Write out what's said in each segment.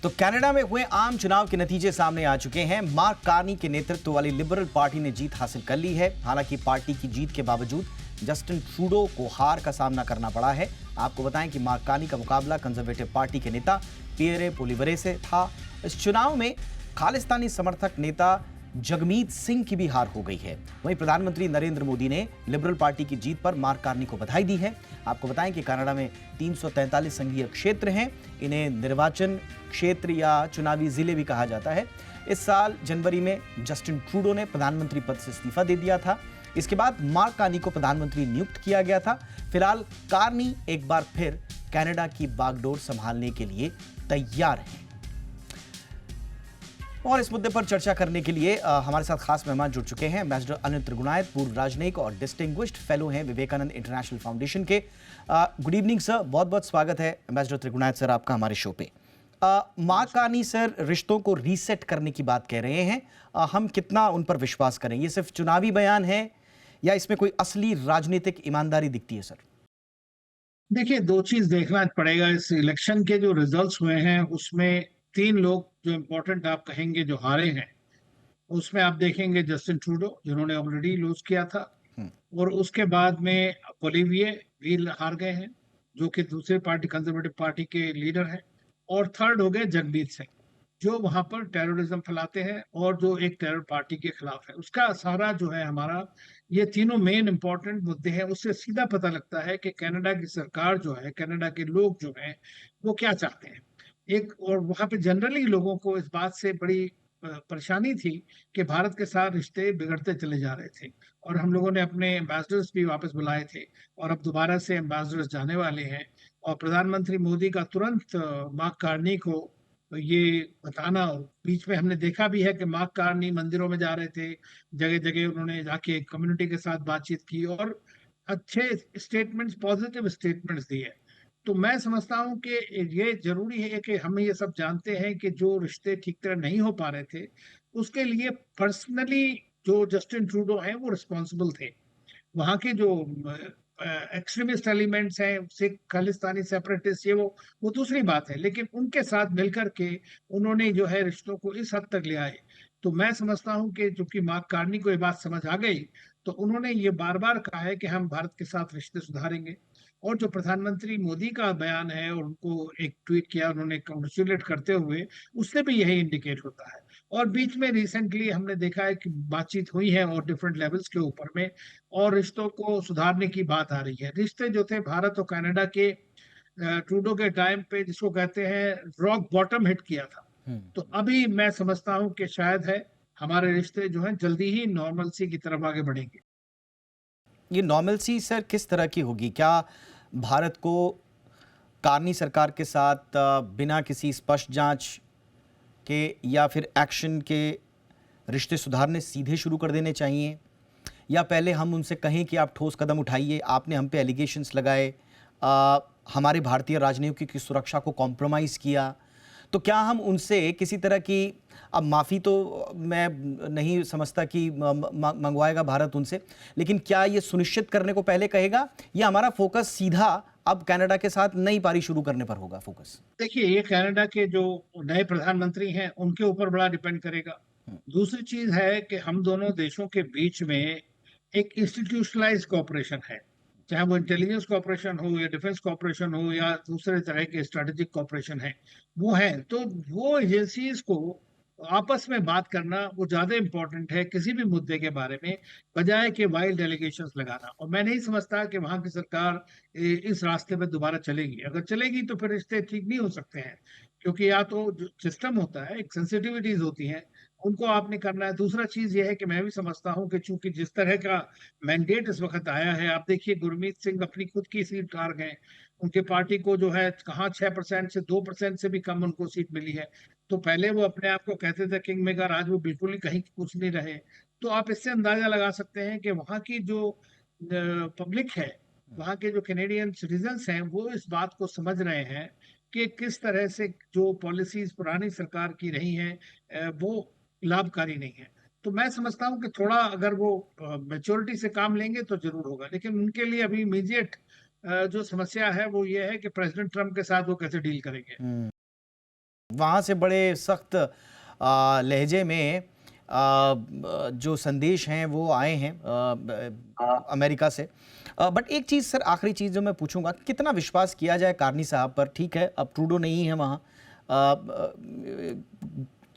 तो कनाडा में हुए आम चुनाव के नतीजे सामने आ चुके हैं। मार्क कार्नी के नेतृत्व वाली लिबरल पार्टी ने जीत हासिल कर ली है। हालांकि पार्टी की जीत के बावजूद जस्टिन ट्रूडो को हार का सामना करना पड़ा है। आपको बताएं कि मार्क कार्नी का मुकाबला कंजर्वेटिव पार्टी के नेता पियरे पोलिवरे से था। इस चुनाव में खालिस्तानी समर्थक नेता जगमीत सिंह की भी हार हो गई है। वहीं प्रधानमंत्री नरेंद्र मोदी ने लिबरल पार्टी की जीत पर मार्क कार्नी को बधाई दी है। आपको बताएं कि कनाडा में 343 संघीय क्षेत्र हैं। इन्हें निर्वाचन क्षेत्र या चुनावी जिले भी कहा जाता है। इस साल जनवरी में जस्टिन ट्रूडो ने प्रधानमंत्री पद से इस्तीफा दे दिया था। इसके बाद मार्क कार्नी को प्रधानमंत्री नियुक्त किया गया था। फिलहाल कार्नी एक बार फिर कनाडा की बागडोर संभालने के लिए तैयार हैं। और इस मुद्दे पर चर्चा करने के लिए हमारे साथ खास मेहमान जुड़ चुके हैं। एम्बेसडर अनिल त्रिगुणायत, पूर्व राजनयिक और डिस्टिंग्विश्ड फेलो हैं विवेकानंद इंटरनेशनल फाउंडेशन के। गुड इवनिंग सर, बहुत बहुत स्वागत है एम्बेसडर त्रिगुणायत सर आपका हमारे शो पे। मार्क कार्नी सर रिश्तों को रीसेट करने की बात कह रहे हैं। हम कितना उन पर विश्वास करें? ये सिर्फ चुनावी बयान है या इसमें कोई असली राजनीतिक ईमानदारी दिखती है सर? देखिए, दो चीज देखना पड़ेगा। इस इलेक्शन के जो रिजल्ट्स हुए हैं उसमें तीन लोग जो इम्पोर्टेंट आप कहेंगे जो हारे हैं, उसमें आप देखेंगे जस्टिन ट्रूडो जिन्होंने ऑलरेडी लूज किया था, और उसके बाद में ओलिविये भी हार गए हैं जो कि दूसरी पार्टी कंजर्वेटिव पार्टी के लीडर हैं, और थर्ड हो गए जगमीत सिंह जो वहां पर टेररिज्म फैलाते हैं और जो एक टेरर पार्टी के खिलाफ है। उसका सारा जो है हमारा ये तीनों मेन इंपॉर्टेंट मुद्दे हैं। उससे सीधा पता लगता है कि कनाडा की सरकार जो है, कनाडा के लोग जो हैं वो क्या चाहते हैं। एक और वहां पे जनरली लोगों को इस बात से बड़ी परेशानी थी कि भारत के साथ रिश्ते बिगड़ते चले जा रहे थे, और हम लोगों ने अपने एम्बेसडर्स भी वापस बुलाए थे, और अब दोबारा से एम्बेसडर्स जाने वाले हैं। और प्रधानमंत्री मोदी का तुरंत मार्क कार्नी को ये बताना, और बीच में हमने देखा भी है कि मार्क कार्नी मंदिरों में जा रहे थे, जगह जगह उन्होंने जाके कम्युनिटी के साथ बातचीत की और अच्छे स्टेटमेंट्स, पॉजिटिव स्टेटमेंट्स दिए। तो मैं समझता हूं कि ये जरूरी है कि हम ये सब जानते हैं कि जो रिश्ते ठीक तरह नहीं हो पा रहे थे उसके लिए पर्सनली जो जस्टिन ट्रूडो हैं वो रिस्पॉन्सिबल थे। वहां के जो एक्सट्रीमिस्ट एलिमेंट्स हैं, सिख खालिस्तानी सेपरेटिस्ट, ये वो दूसरी बात है, लेकिन उनके साथ मिलकर के उन्होंने जो है रिश्तों को इस हद तक ले आए। तो मैं समझता हूं कि चूंकि मार्क कार्नी को ये बात समझ आ गई, तो उन्होंने ये बार बार कहा है कि हम भारत के साथ रिश्ते सुधारेंगे। और जो प्रधानमंत्री मोदी का बयान है, और उनको एक ट्वीट किया उन्होंने कांग्रेचुलेट करते हुए, उससे भी यही इंडिकेट होता है। और बीच में रिसेंटली हमने देखा है कि बातचीत हुई है और डिफरेंट लेवल्स के ऊपर में, और रिश्तों को सुधारने की बात आ रही है। रिश्ते जो थे भारत और कनाडा के ट्रूडो के टाइम पे, जिसको कहते हैं रॉक बॉटम हिट किया था। तो अभी मैं समझता हूँ कि शायद है हमारे रिश्ते जो हैं जल्दी ही नॉर्मलसी की तरफ आगे बढ़ेंगे। ये नॉर्मलसी सर किस तरह की होगी? क्या भारत को कार्नी सरकार के साथ बिना किसी स्पष्ट जांच के या फिर एक्शन के रिश्ते सुधारने सीधे शुरू कर देने चाहिए, या पहले हम उनसे कहें कि आप ठोस कदम उठाइए? आपने हम पे एलिगेशंस लगाए, हमारे भारतीय राजनीतियों की सुरक्षा को कॉम्प्रोमाइज़ किया, तो क्या हम उनसे किसी तरह की, अब माफ़ी तो मैं नहीं समझता कि मंगवाएगा भारत उनसे, लेकिन क्या ये सुनिश्चित करने को पहले कहेगा, या हमारा फोकस सीधा अब कनाडा के साथ नई पारी शुरू करने पर होगा फोकस? देखिए, ये कनाडा के जो नए प्रधानमंत्री हैं उनके ऊपर बड़ा डिपेंड करेगा। दूसरी चीज है कि हम दोनों देशों के बीच में एक इंस्टीट्यूशनलाइज कॉपरेशन है, चाहे वो इंटेलिजेंस कॉपरेशन हो या डिफेंस कॉपरेशन हो या दूसरे तरह के स्ट्रेटेजिक कॉपरेशन है, वो है। तो वो एजेंसीज को आपस में बात करना वो ज्यादा इंपॉर्टेंट है किसी भी मुद्दे के बारे में, बजाय कि वाइल्ड डेलीगेशंस लगाना। और मैं नहीं समझता कि वहां की सरकार इस रास्ते पे दोबारा चलेगी। अगर चलेगी तो फिर रिश्ते ठीक नहीं हो सकते हैं, क्योंकि या तो जो सिस्टम होता है, एक सेंसिटिविटीज होती हैं, उनको आपने करना है। दूसरा चीज ये है कि मैं भी समझता हूँ कि चूंकि जिस तरह का मैंडेट इस वक्त आया है, आप देखिए गुरमीत सिंह अपनी खुद की सीट हार गए। उनके पार्टी को जो है कहाँ 6% से 2% से भी कम उनको सीट मिली है। तो पहले वो अपने आप को कहते थे किंग मेकर, आज वो बिल्कुल ही कहीं कुछ नहीं रहे। तो आप इससे अंदाजा लगा सकते हैं कि वहाँ की जो पब्लिक है, वहाँ के जो कैनेडियन सिटीजन्स हैं, वो इस बात को समझ रहे हैं कि किस तरह से जो पॉलिसीज पुरानी सरकार की रही हैं वो लाभकारी नहीं है। तो मैं समझता हूँ कि थोड़ा अगर वो मेच्योरिटी से काम लेंगे तो जरूर होगा, लेकिन उनके लिए अभी इमीडिएट जो समस्या है वो ये है कि प्रेसिडेंट ट्रम्प के साथ वो कैसे डील करेंगे। वहाँ से बड़े सख्त लहजे में जो संदेश हैं वो आए हैं अमेरिका से। बट एक चीज़ सर, आखिरी चीज़ जो मैं पूछूंगा, कितना विश्वास किया जाए कार्नी साहब पर? ठीक है, अब ट्रूडो नहीं है वहाँ,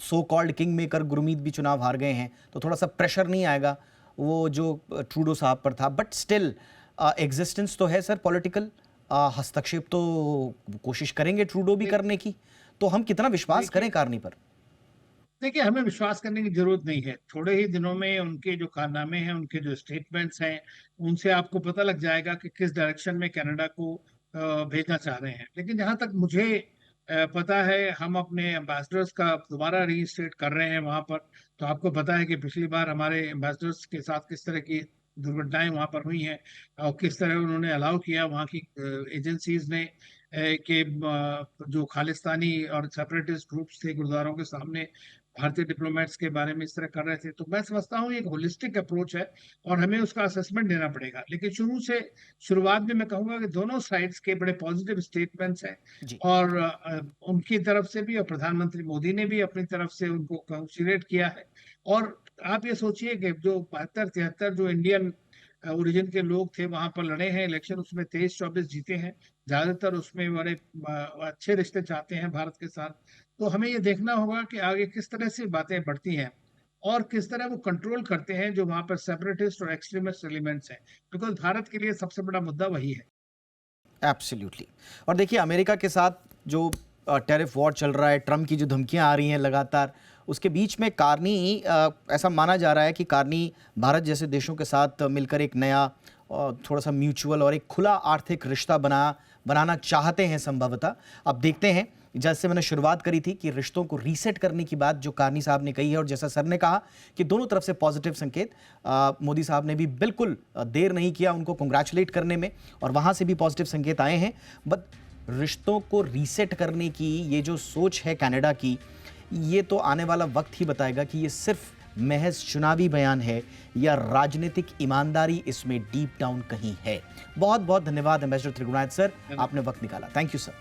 so called king maker Gurmeet भी चुनाव हार गए हैं, तो थोड़ा सा प्रेशर नहीं आएगा वो जो ट्रूडो साहब पर था? बट स्टिल एग्जिस्टेंस तो है सर पॉलिटिकल, हस्तक्षेप तो कोशिश करेंगे ट्रूडो भी करने की, तो हम कितना विश्वास करें कार्नी पर? देखिए, हमें विश्वास करने की जरूरत नहीं है। थोड़े ही दिनों में उनके जो कारनामे हैं, उनके जो स्टेटमेंट्स हैं, उनसे आपको पता लग जाएगा कि किस डायरेक्शन में कनाडा को भेजना चाह रहे हैं। लेकिन जहां तक मुझे पता है, हम अपने एम्बेसडर्स का दोबारा रीइंस्टेट कर रहे हैं वहां पर। तो आपको पता है कि पिछली बार हमारे एम्बेसडर्स के साथ किस तरह की दुर्घटनाएं वहां पर हुई हैं और किस तरह उन्होंने अलाउ किया वहां की एजेंसीज ने कि जो खालिस्तानी और सेपरेटिस्ट ग्रुप्स थे गुरुद्वारों के सामने भारतीय डिप्लोमेट्स के बारे में इस तरह कर रहे थे। तो मैं समझता हूँ एक होलिस्टिक अप्रोच है और हमें उसका असेसमेंट देना पड़ेगा। लेकिन शुरुआत में मैं कहूंगा कि दोनों साइड्स के बड़े पॉजिटिव स्टेटमेंट्स हैं जी। और उनकी तरफ से भी और प्रधानमंत्री मोदी ने भी अपनी तरफ से उनको कांग्रेचुलेट किया है। और आप ये सोचिए कि जो 72-73 जो इंडियन ओरिजिन के लोग थे वहां पर लड़े हैं इलेक्शन, उसमें 23-24 जीते हैं। ज्यादातर उसमें बड़े अच्छे रिश्ते चाहते हैं भारत के साथ। तो हमें ये देखना होगा कि आगे किस तरह से बातें बढ़ती हैं और किस तरह वो कंट्रोल करते हैं जो वहां पर सेपरेटिस्ट और एक्सट्रीमिस्ट एलिमेंट्स हैं, बिकॉज भारत के लिए सबसे बड़ा मुद्दा वही है। एब्सोल्युटली। और देखिए, अमेरिका के साथ जो टैरिफ वॉर चल रहा है, ट्रम्प की जो धमकियां आ रही हैं लगातार, उसके बीच में कार्नी, ऐसा माना जा रहा है कि कार्नी भारत जैसे देशों के साथ मिलकर एक नया थोड़ा सा म्यूचुअल और एक खुला आर्थिक रिश्ता बनाना चाहते हैं संभवतः। अब देखते हैं, जैसे मैंने शुरुआत करी थी कि रिश्तों को रीसेट करने की बात जो कार्नी साहब ने कही है, और जैसा सर ने कहा कि दोनों तरफ से पॉजिटिव संकेत, मोदी साहब ने भी बिल्कुल देर नहीं किया उनको कंग्रेचुलेट करने में, और वहां से भी पॉजिटिव संकेत आए हैं। बट रिश्तों को रीसेट करने की ये जो सोच है कनाडा की, ये तो आने वाला वक्त ही बताएगा कि ये सिर्फ महज चुनावी बयान है या राजनीतिक ईमानदारी इसमें डीप डाउन कहीं है। बहुत बहुत धन्यवाद एम्बेसडर त्रिगुणायत सर, आपने वक्त निकाला। Thank you sir.